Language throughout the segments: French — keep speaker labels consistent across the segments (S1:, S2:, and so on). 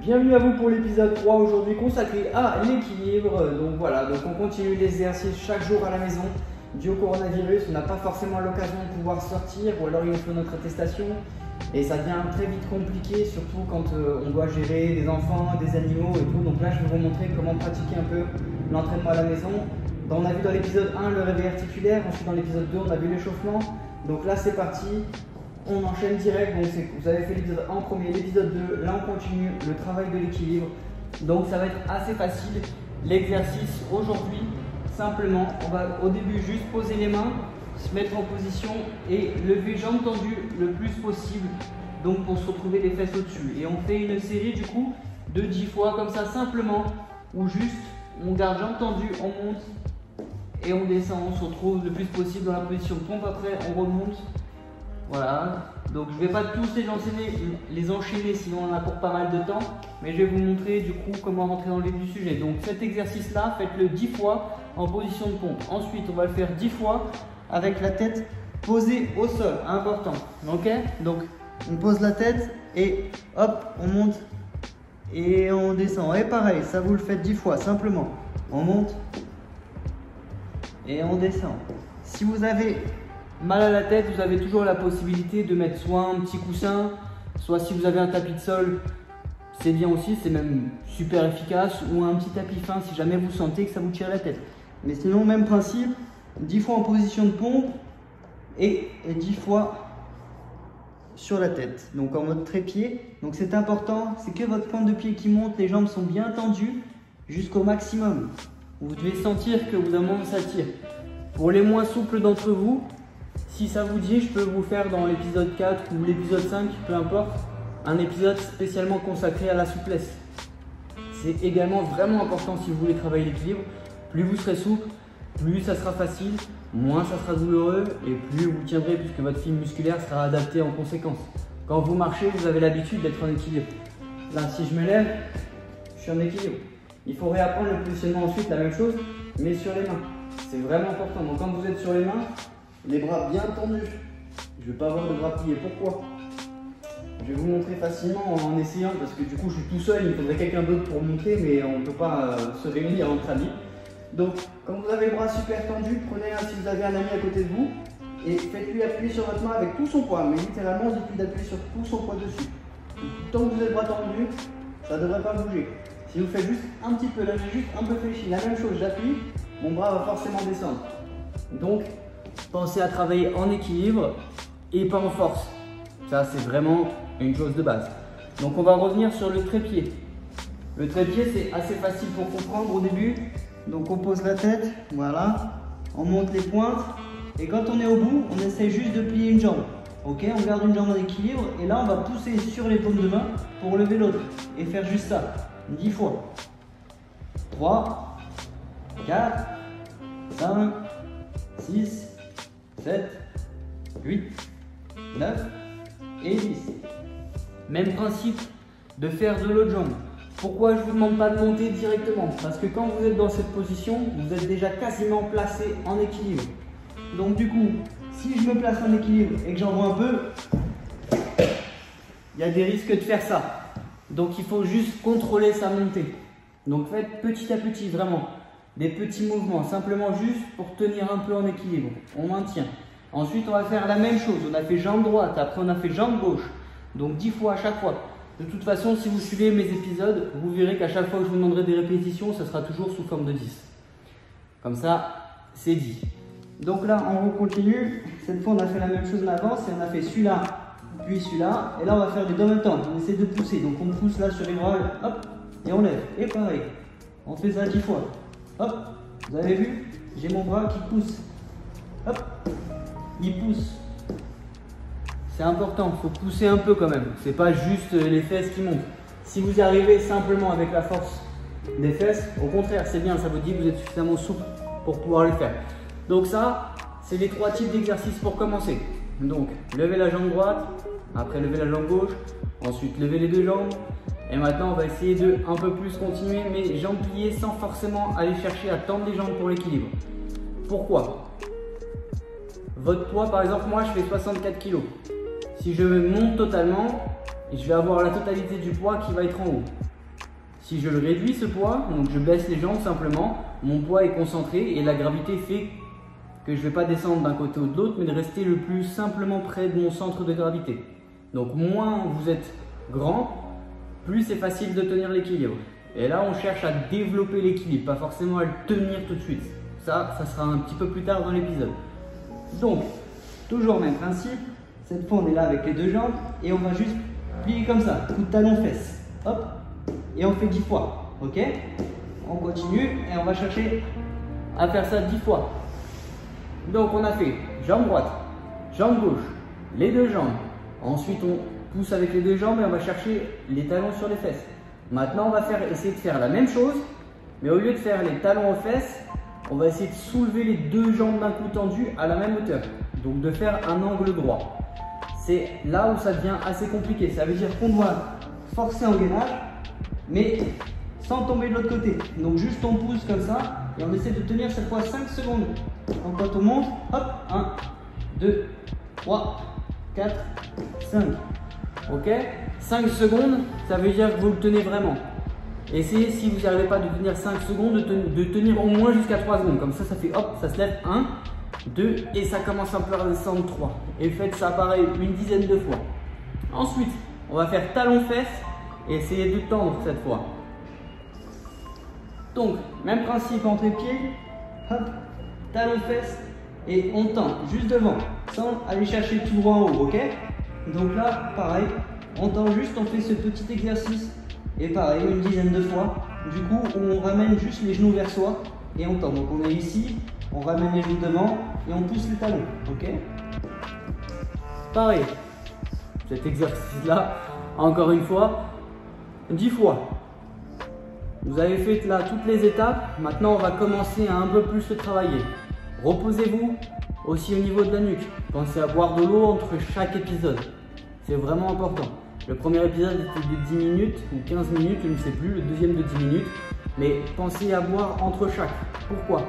S1: Bienvenue à vous pour l'épisode 3 aujourd'hui consacré à l'équilibre. Donc voilà, donc on continue l'exercice chaque jour à la maison. Dû au coronavirus, on n'a pas forcément l'occasion de pouvoir sortir ou alors il nous faut notre attestation. Et ça devient très vite compliqué, surtout quand on doit gérer des enfants, des animaux et tout. Donc là, je vais vous montrer comment pratiquer un peu l'entraînement à la maison. On a vu dans l'épisode 1 le réveil articulaire, ensuite dans l'épisode 2 on a vu l'échauffement. Donc là c'est parti, on enchaîne direct. Donc vous avez fait l'épisode 1 en premier, l'épisode 2, là on continue le travail de l'équilibre. Donc ça va être assez facile l'exercice aujourd'hui. Simplement, on va au début juste poser les mains, se mettre en position et lever jambes tendues le plus possible. Donc pour se retrouver les fesses au-dessus. Et on fait une série du coup de 10 fois comme ça simplement, où juste on garde jambes tendues, on monte et on descend, on se retrouve le plus possible dans la position de pompe, après on remonte. Voilà, donc je ne vais pas tous les enchaîner sinon on a pour pas mal de temps, mais je vais vous montrer du coup comment rentrer dans le vif du sujet. Donc cet exercice là, faites-le 10 fois en position de pompe. Ensuite on va le faire 10 fois avec la tête posée au sol, important. Ok, donc on pose la tête et hop, on monte et on descend. Et pareil, ça vous le faites 10 fois simplement. On monte et on descend. Si vous avez mal à la tête, vous avez toujours la possibilité de mettre soit un petit coussin, soit si vous avez un tapis de sol, c'est bien aussi, c'est même super efficace, ou un petit tapis fin si jamais vous sentez que ça vous tire la tête. Mais sinon, même principe, 10 fois en position de pompe et 10 fois sur la tête, donc en mode trépied. Donc c'est important, c'est que votre pointe de pied qui monte, les jambes sont bien tendues jusqu'au maximum. Vous devez sentir que au bout d'un moment ça tire. Pour les moins souples d'entre vous, si ça vous dit, je peux vous faire dans l'épisode 4 ou l'épisode 5, peu importe, un épisode spécialement consacré à la souplesse. C'est également vraiment important si vous voulez travailler l'équilibre. Plus vous serez souple, plus ça sera facile, moins ça sera douloureux et plus vous tiendrez puisque votre fibre musculaire sera adaptée en conséquence. Quand vous marchez, vous avez l'habitude d'être en équilibre. Là, si je me lève, je suis en équilibre. Il faut réapprendre le positionnement ensuite, la même chose, mais sur les mains. C'est vraiment important. Donc quand vous êtes sur les mains, les bras bien tendus. Je ne vais pas avoir de bras pliés. Pourquoi? Je vais vous montrer facilement en essayant, parce que du coup je suis tout seul, il faudrait quelqu'un d'autre pour montrer, mais on ne peut pas se réunir entre amis. Donc quand vous avez les bras super tendus, prenez un si vous avez un ami à côté de vous, et faites-lui appuyer sur votre main avec tout son poids, mais littéralement dites-lui d'appuyer sur tout son poids dessus. Donc, tant que vous avez les bras tendus, ça ne devrait pas bouger. Si vous faites juste un petit peu, là j'ai juste un peu fléchi, la même chose, j'appuie, mon bras va forcément descendre. Donc, pensez à travailler en équilibre et pas en force. Ça, c'est vraiment une chose de base. Donc, on va revenir sur le trépied. Le trépied, c'est assez facile pour comprendre au début. Donc, on pose la tête, voilà, on monte les pointes et quand on est au bout, on essaie juste de plier une jambe. Ok, on garde une jambe en équilibre et là, on va pousser sur les paumes de main pour lever l'autre et faire juste ça. 10 fois. 3, 4, 5, 6, 7, 8, 9 et 10. Même principe de faire de l'autre jambe. Pourquoi je ne vous demande pas de monter directement? Parce que quand vous êtes dans cette position, vous êtes déjà quasiment placé en équilibre. Donc du coup, si je me place en équilibre et que j'envoie un peu, il y a des risques de faire ça. Donc il faut juste contrôler sa montée. Donc faites petit à petit, vraiment. Des petits mouvements, simplement juste pour tenir un peu en équilibre. On maintient. Ensuite, on va faire la même chose. On a fait jambe droite, après on a fait jambe gauche. Donc 10 fois à chaque fois. De toute façon, si vous suivez mes épisodes, vous verrez qu'à chaque fois que je vous demanderai des répétitions, ça sera toujours sous forme de 10. Comme ça, c'est dit. Donc là, on continue. Cette fois, on a fait la même chose, on avance et on a fait celui-là, puis celui-là. Et là, on va faire les deux en même temps. On essaie de pousser. Donc on pousse là sur les bras, hop, et on lève. Et pareil, on fait ça 10 fois. Hop, vous avez vu? J'ai mon bras qui pousse. Hop, il pousse. C'est important, il faut pousser un peu quand même. C'est pas juste les fesses qui montent. Si vous y arrivez simplement avec la force des fesses, au contraire, c'est bien, ça vous dit que vous êtes suffisamment souple pour pouvoir le faire. Donc ça, c'est les 3 types d'exercices pour commencer. Donc, levez la jambe droite, après lever la jambe gauche, ensuite lever les deux jambes. Et maintenant, on va essayer de un peu plus continuer, mais jambes pliées sans forcément aller chercher à tendre les jambes pour l'équilibre. Pourquoi? Votre poids, par exemple, moi, je fais 64 kg. Si je monte totalement, je vais avoir la totalité du poids qui va être en haut. Si je le réduis ce poids, donc je baisse les jambes simplement, mon poids est concentré et la gravité fait que je ne vais pas descendre d'un côté ou de l'autre, mais de rester le plus simplement près de mon centre de gravité. Donc moins vous êtes grand, plus c'est facile de tenir l'équilibre. Et là, on cherche à développer l'équilibre, pas forcément à le tenir tout de suite. Ça sera un petit peu plus tard dans l'épisode. Donc, toujours même principe. Cette fois, on est là avec les deux jambes et on va juste plier comme ça, coup de talon fesse. Hop, et on fait 10 fois. Ok? On continue et on va chercher à faire ça 10 fois. Donc, on a fait jambe droite, jambe gauche, les deux jambes. Ensuite, on pousse avec les deux jambes et on va chercher les talons sur les fesses. Maintenant, on va essayer de faire la même chose, mais au lieu de faire les talons aux fesses, on va essayer de soulever les deux jambes d'un coup tendues à la même hauteur. Donc de faire un angle droit. C'est là où ça devient assez compliqué. Ça veut dire qu'on doit forcer en gainage, mais sans tomber de l'autre côté. Donc juste on pousse comme ça et on essaie de tenir cette fois 5 secondes. Donc quand on monte, hop, 1, 2, 3, 4, 5. Ok? 5 secondes, ça veut dire que vous le tenez vraiment. Essayez, si vous n'arrivez pas de tenir 5 secondes, de tenir au moins jusqu'à 3 secondes. Comme ça, ça fait hop, ça se lève 1, 2 et ça commence un peu à descendre 3. Et faites ça pareil une dizaine de fois. Ensuite, on va faire talon-fesse et essayez de tendre cette fois. Donc, même principe entre les pieds, hop, talon-fesse et on tend juste devant sans aller chercher tout droit en haut, ok? Donc là, pareil, on tend juste, on fait ce petit exercice. Et pareil, une dizaine de fois. Du coup, on ramène juste les genoux vers soi et on tend. Donc on est ici, on ramène les genoux devant et on pousse les talons. Ok? Pareil, cet exercice-là, encore une fois, 10 fois. Vous avez fait là toutes les étapes. Maintenant, on va commencer à un peu plus le travailler. Reposez-vous aussi au niveau de la nuque. Pensez à boire de l'eau entre chaque épisode. C'est vraiment important. Le premier épisode était de 10 minutes ou 15 minutes, je ne sais plus, le deuxième de 10 minutes. Mais pensez à boire entre chaque. Pourquoi?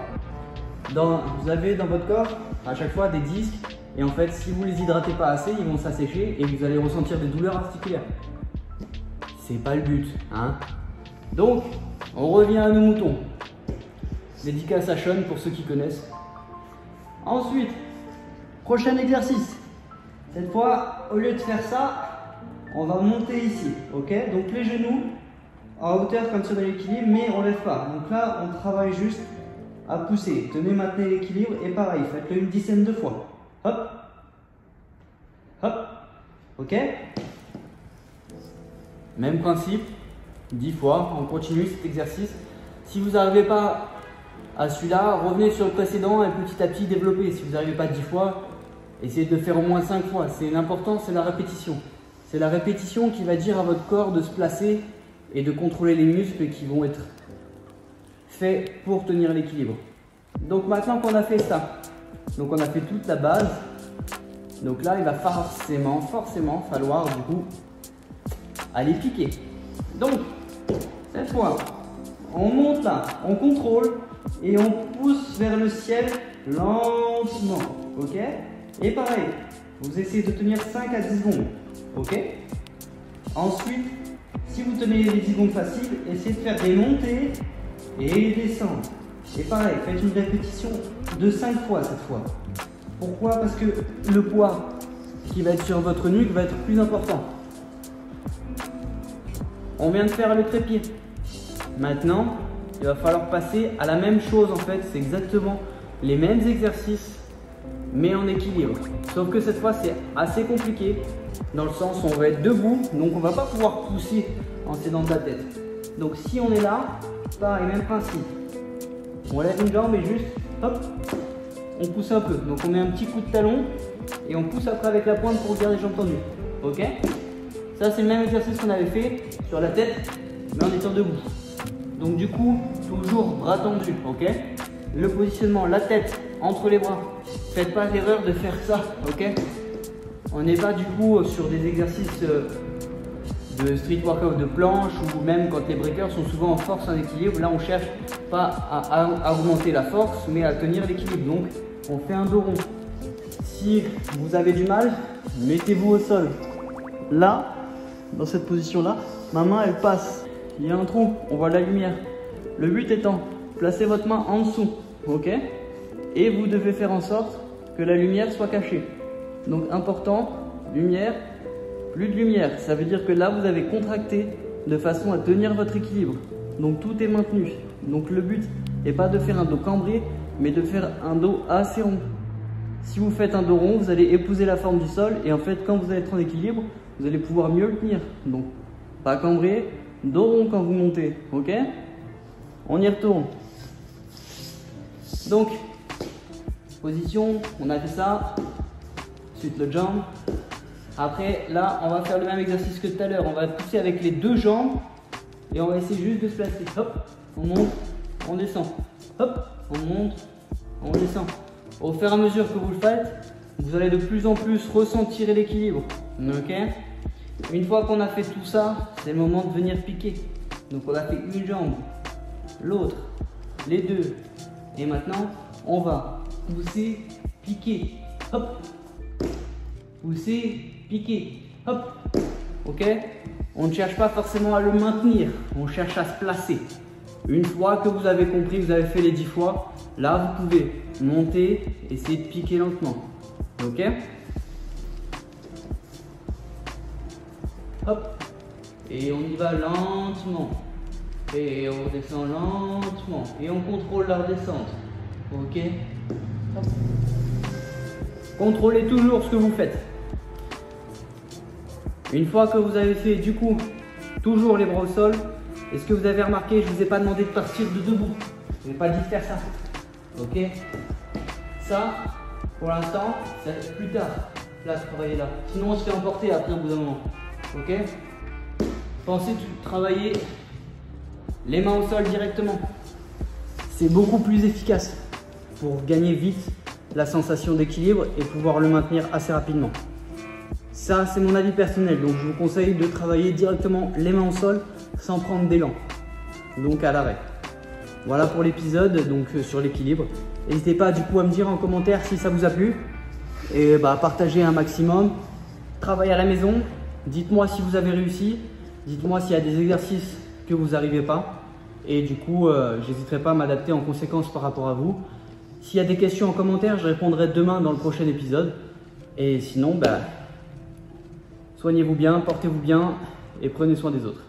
S1: Vous avez dans votre corps à chaque fois des disques et en fait si vous ne les hydratez pas assez, ils vont s'assécher et vous allez ressentir des douleurs articulaires. C'est pas le but, hein? Donc, on revient à nos moutons. Dédicace à Sean pour ceux qui connaissent. Ensuite, prochain exercice. Cette fois, au lieu de faire ça, on va monter ici, ok? Donc les genoux en hauteur comme ça dans l'équilibre, mais on ne lève pas. Donc là, on travaille juste à pousser. Tenez, maintenez l'équilibre et pareil, faites-le une dizaine de fois. Hop, hop, ok? Même principe, 10 fois, on continue cet exercice. Si vous n'arrivez pas à celui-là, revenez sur le précédent et petit à petit développez. Si vous n'arrivez pas 10 fois, essayez de le faire au moins 5 fois. C'est l'important, c'est la répétition. C'est la répétition qui va dire à votre corps de se placer et de contrôler les muscles qui vont être faits pour tenir l'équilibre. Donc maintenant qu'on a fait ça, donc on a fait toute la base, donc là il va forcément falloir du coup aller piquer. Donc cette fois, on monte là, on contrôle et on pousse vers le ciel lentement, ok? Et pareil, vous essayez de tenir 5 à 10 secondes. Ok. Ensuite, si vous tenez les 10 secondes faciles, essayez de faire des montées et descendre. Et pareil, faites une répétition de 5 fois cette fois. Pourquoi? Parce que le poids qui va être sur votre nuque va être plus important. On vient de faire le trépied. Maintenant, il va falloir passer à la même chose en fait. C'est exactement les mêmes exercices, mais en équilibre. Sauf que cette fois, c'est assez compliqué. Dans le sens où on va être debout, donc on va pas pouvoir pousser en s'aidant de la tête. Donc si on est là, pareil, même principe. On lève une jambe et juste, hop, on pousse un peu. Donc on met un petit coup de talon et on pousse après avec la pointe pour garder les jambes tendues. Ok? Ça c'est le même exercice qu'on avait fait sur la tête, mais en étant debout. Donc du coup, toujours bras tendus, ok? Le positionnement, la tête entre les bras. Faites pas l'erreur de faire ça, ok? On n'est pas du coup sur des exercices de street workout de planche ou même quand les breakers sont souvent en force, en équilibre. Là, on cherche pas à augmenter la force, mais à tenir l'équilibre. Donc, on fait un dos rond. Si vous avez du mal, mettez-vous au sol. Là, dans cette position-là, ma main, elle passe il y a un trou, on voit la lumière. Le but étant, placez votre main en dessous, ok? Et vous devez faire en sorte que la lumière soit cachée. Donc important, lumière, plus de lumière. Ça veut dire que là, vous avez contracté de façon à tenir votre équilibre. Donc tout est maintenu. Donc le but n'est pas de faire un dos cambré, mais de faire un dos assez rond. Si vous faites un dos rond, vous allez épouser la forme du sol et en fait, quand vous allez être en équilibre, vous allez pouvoir mieux le tenir. Donc, pas cambré, dos rond quand vous montez, ok? On y retourne. Donc, position, on a fait ça. Ensuite, le jump. Après, là, on va faire le même exercice que tout à l'heure. On va pousser avec les deux jambes et on va essayer juste de se placer. Hop, on monte, on descend. Hop, on monte, on descend. Au fur et à mesure que vous le faites, vous allez de plus en plus ressentir l'équilibre. Ok? Une fois qu'on a fait tout ça, c'est le moment de venir piquer. Donc on a fait une jambe, l'autre, les deux. Et maintenant, on va pousser, piquer. Hop. Pousser, piquer. Hop. Ok? On ne cherche pas forcément à le maintenir, on cherche à se placer. Une fois que vous avez compris, vous avez fait les 10 fois, là vous pouvez monter, essayer de piquer lentement. Ok? Hop. Et on y va lentement. Et on descend lentement. Et on contrôle la redescente. Ok? Hop. Contrôlez toujours ce que vous faites. Une fois que vous avez fait du coup toujours les bras au sol, est-ce que vous avez remarqué, je ne vous ai pas demandé de partir de debout. Je n'ai pas dit de faire ça. Ok? Ça, pour l'instant, c'est plus tard. Là, travailler là. Sinon, on se fait emporter après un bout d'un moment. Ok? Pensez travailler les mains au sol directement. C'est beaucoup plus efficace pour gagner vite la sensation d'équilibre et pouvoir le maintenir assez rapidement. Ça, c'est mon avis personnel. Donc, je vous conseille de travailler directement les mains au sol sans prendre d'élan. Donc, à l'arrêt. Voilà pour l'épisode donc sur l'équilibre. N'hésitez pas du coup à me dire en commentaire si ça vous a plu. Et partagez un maximum. Travaillez à la maison. Dites-moi si vous avez réussi. Dites-moi s'il y a des exercices que vous n'arrivez pas. Et du coup, j'hésiterai pas à m'adapter en conséquence par rapport à vous. S'il y a des questions en commentaire, je répondrai demain dans le prochain épisode. Et sinon, soignez-vous bien, portez-vous bien et prenez soin des autres.